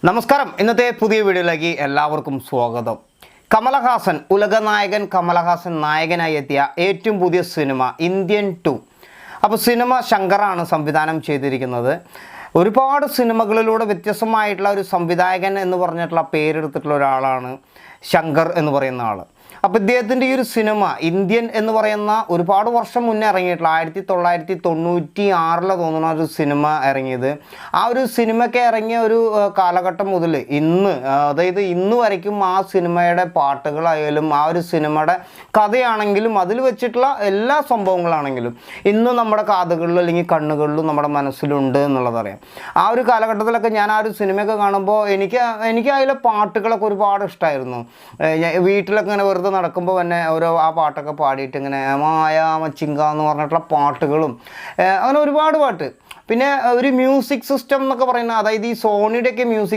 നമസ്കാരം. ഇന്നത്തെ പുതിയ വീഡിയോയിലേക്ക് എല്ലാവർക്കും സ്വാഗതം. കമലഹാസൻ, ഉലകനായകൻ കമലഹാസൻ നായകനായി എത്തിയ ഏറ്റവും പുതിയ സിനിമ ഇന്ത്യൻ 2. അപ്പോൾ സിനിമ ശങ്കറാണ് സംവിധാനം ചെയ്തിരിക്കുന്നത്. ഒരുപാട് സിനിമകളിലൂടെ വ്യത്യസ്തമായിട്ടുള്ള ഒരു സംവിധായകൻ എന്ന് പറഞ്ഞിട്ടുള്ള പേരെടുത്തിട്ടുള്ള ഒരാളാണ് ശങ്കർ എന്ന് പറയുന്ന ആൾ. അപ്പോൾ ഇദ്ദേഹത്തിൻ്റെ ഈ ഒരു സിനിമ ഇന്ത്യൻ എന്ന് പറയുന്ന ഒരുപാട് വർഷം മുന്നേ ഇറങ്ങിയിട്ടുള്ള 1996 തോന്നുന്ന ഒരു സിനിമ ഇറങ്ങിയത്. ആ ഒരു സിനിമയ്ക്ക് ഇറങ്ങിയ ഒരു കാലഘട്ടം മുതൽ അതായത് ഇന്ന് വരയ്ക്കും ആ സിനിമയുടെ പാട്ടുകളായാലും ആ ഒരു സിനിമയുടെ കഥയാണെങ്കിലും അതിൽ വെച്ചിട്ടുള്ള എല്ലാ സംഭവങ്ങളാണെങ്കിലും ഇന്ന് നമ്മുടെ കാതുകളിലും അല്ലെങ്കിൽ കണ്ണുകളിലും നമ്മുടെ മനസ്സിലുണ്ട് എന്നുള്ളതറിയാം. ആ ഒരു കാലഘട്ടത്തിലൊക്കെ ഞാൻ ആ ഒരു സിനിമയൊക്കെ കാണുമ്പോൾ എനിക്ക് അതിലെ പാട്ടുകളൊക്കെ ഒരുപാട് ഇഷ്ടമായിരുന്നു. വീട്ടിലൊക്കെ ഇങ്ങനെ വെറുതെ നടക്കുമ്പോൾ തന്നെ ആ പാട്ടൊക്കെ പാടിയിട്ട് ഇങ്ങനെ മായ മച്ചിങ്ക എന്ന് പറഞ്ഞിട്ടുള്ള പാട്ടുകളും അങ്ങനെ ഒരുപാട് പാട്ട്. പിന്നെ ഒരു മ്യൂസിക് സിസ്റ്റം എന്നൊക്കെ പറയുന്നത്, അതായത് ഈ സോണിയുടെയൊക്കെ മ്യൂസിക്